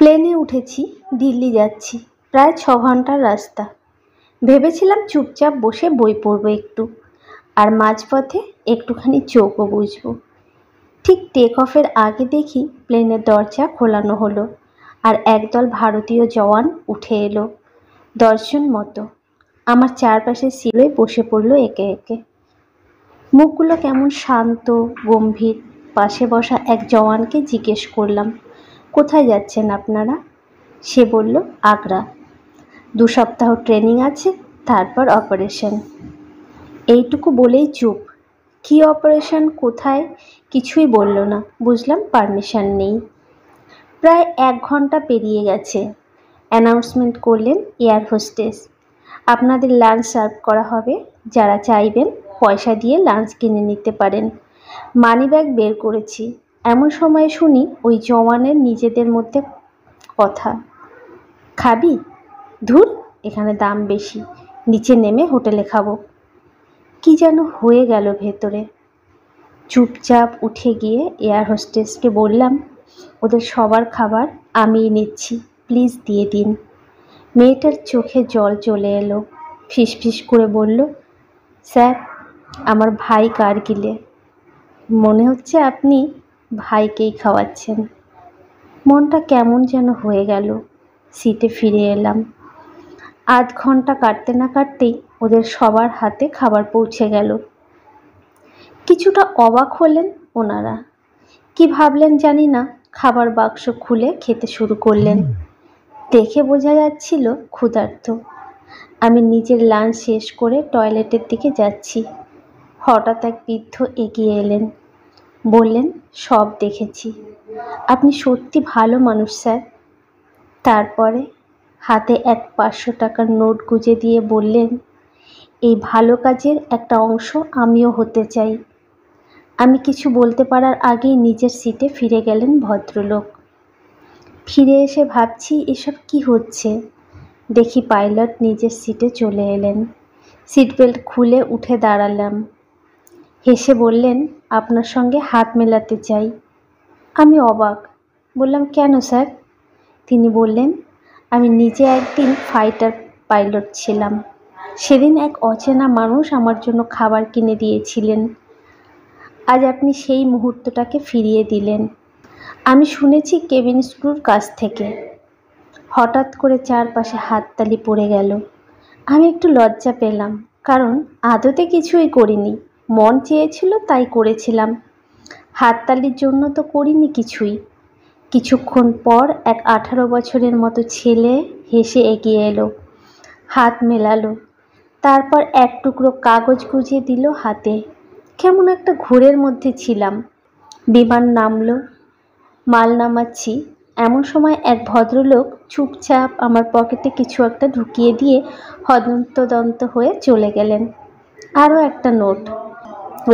প্লেনে উঠেছি, দিল্লি যাচ্ছি, প্রায় 6 ঘন্টার রাস্তা। ভেবেছিলাম চুপচাপ বসে বই পড়বো একটু, আর মাঝপথে একটুখানি চোখও বুঝবো। ঠিক টেক অফের আগে দেখি প্লেনের দরজা খোলানো হলো, আর একদল ভারতীয় জওয়ান উঠে এলো, 10 জন মতো। আমার চারপাশে সিটে বসে পড়লো একে একে। মুখগুলো কেমন শান্ত গম্ভীর। পাশে বসা এক জওয়ানকে জিজ্ঞেস করলাম, কোথায় যাচ্ছেন আপনারা? সে বলল, আগ্রা। 2 সপ্তাহ ট্রেনিং আছে, তারপর অপারেশন। এইটুকু বলেই চুপ। কি অপারেশন, কোথায়, কিছুই বলল না। বুঝলাম পারমিশন নেই। প্রায় 1 ঘন্টা পেরিয়ে গেছে। অ্যানাউন্সমেন্ট করলেন এয়ার হোস্টেস, আপনাদের লাঞ্চ সার্ভ করা হবে, যারা চাইবেন পয়সা দিয়ে লাঞ্চ কিনে নিতে পারেন। মানিব্যাগ বের করেছি, এমন সময় শুনি ওই জওয়ানের নিজেদের মধ্যে কথা, খাবি? ধুর, এখানে দাম বেশি, নিচে নেমে হোটেলে খাবো। কি যেন হয়ে গেল ভেতরে। চুপচাপ উঠে গিয়ে এয়ার হোস্টেসকে বললাম, ওদের সবার খাবার আমিই নিচ্ছি, প্লিজ দিয়ে দিন। মেয়েটার চোখে জল চলে এলো, ফিসফিস করে বলল, স্যার, আমার ভাই কারগিলে। মনে হচ্ছে আপনি ভাইকেই খাওয়াচ্ছেন। মনটা কেমন যেন হয়ে গেল। সিটে ফিরে এলাম। আধ ঘন্টা কাটতে না কাটতেই ওদের সবার হাতে খাবার পৌঁছে গেল। কিছুটা অবাক হলেন ওনারা। কি ভাবলেন জানি না, খাবার বাক্স খুলে খেতে শুরু করলেন। দেখে বোঝা যাচ্ছিল ক্ষুধার্ত। আমি নিজের লাঞ্চ শেষ করে টয়লেটের দিকে যাচ্ছি। হঠাৎ এক বৃদ্ধ এগিয়ে এলেন, বললেন, সব দেখেছি, আপনি সত্যি ভালো মানুষ স্যার। তারপরে হাতে এক 500 টাকার নোট গুঁজে দিয়ে বললেন, এই ভালো কাজের একটা অংশ আমিও হতে চাই। আমি কিছু বলতে পারার আগেই নিজের সিটে ফিরে গেলেন ভদ্রলোক। ফিরে এসে ভাবছি এসব কি হচ্ছে। দেখি পাইলট নিজের সিটে চলে এলেন। সিট বেল্ট খুলে উঠে দাঁড়ালাম। হেসে বললেন, আপনার সঙ্গে হাত মেলাতে চাই। আমি অবাক, বললাম, কেন স্যার? তিনি বললেন, আমি নিজে একদিন ফাইটার পাইলট ছিলাম। সেদিন এক অচেনা মানুষ আমার জন্য খাবার কিনে দিয়েছিলেন। আজ আপনি সেই মুহূর্তটাকে ফিরিয়ে দিলেন। আমি শুনেছি কেবিন ক্রুর কাছ থেকে। হঠাৎ করে চারপাশে হাততালি পড়ে গেল। আমি একটু লজ্জা পেলাম, কারণ আদতে কিছুই করিনি, মন চেয়েছিল তাই করেছিলাম। হাততালির জন্য তো করিনি কিছুই। কিছুক্ষণ পর এক 18 বছরের মতো ছেলে হেসে এগিয়ে এলো, হাত মেলালো, তারপর এক টুকরো কাগজ গুঁজে দিল হাতে। কেমন একটা ঘোরের মধ্যে ছিলাম। বিমান নামলো, মাল নামাচ্ছি, এমন সময় এক ভদ্রলোক চুপচাপ আমার পকেটে কিছু একটা ঢুকিয়ে দিয়ে হন্তদন্ত হয়ে চলে গেলেন। আরও একটা নোট।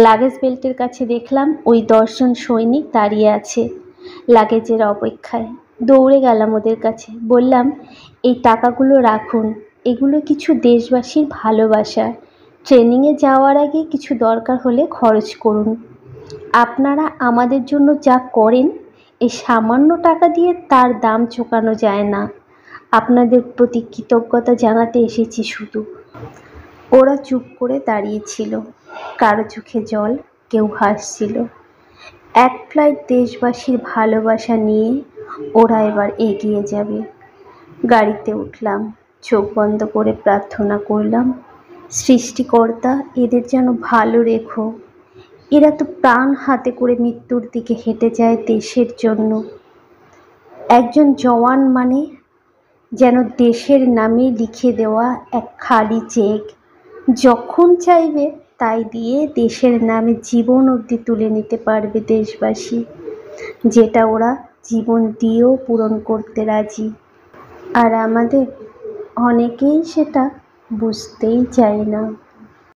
লাগেজ বেল্টের কাছে দেখলাম ওই 10 জন সৈনিক দাঁড়িয়ে আছে লাগেজের অপেক্ষায়। দৌড়ে গেলাম ওদের কাছে, বললাম, এই টাকাগুলো রাখুন, এগুলো কিছু দেশবাসীর ভালোবাসা। ট্রেনিংয়ে যাওয়ার আগে কিছু দরকার হলে খরচ করুন। আপনারা আমাদের জন্য যা করেন, এই সামান্য টাকা দিয়ে তার দাম চোকানো যায় না। আপনাদের প্রতি কৃতজ্ঞতা জানাতে এসেছি শুধু। ওরা চুপ করে দাঁড়িয়েছিল, কারো চোখে জল, কেউ হাসছিল। এক ফ্লাইট দেশবাসীর ভালোবাসা নিয়ে ওরা এবার এগিয়ে যাবে। গাড়িতে উঠলাম, চোখ বন্ধ করে প্রার্থনা করলাম, সৃষ্টিকর্তা, এদের যেন ভালো রেখো। এরা তো প্রাণ হাতে করে মৃত্যুর দিকে হেঁটে যায় দেশের জন্য। একজন জওয়ান মানে যেন দেশের নামে লিখে দেওয়া এক খালি চেক। যখন চাইবে তাই দিয়ে দেশের নামে জীবন অবধি তুলে নিতে পারবে দেশবাসী, যেটা ওরা জীবন দিয়েও পূরণ করতে রাজি। আর আমাদের অনেকেই সেটা বুঝতেই চায় না।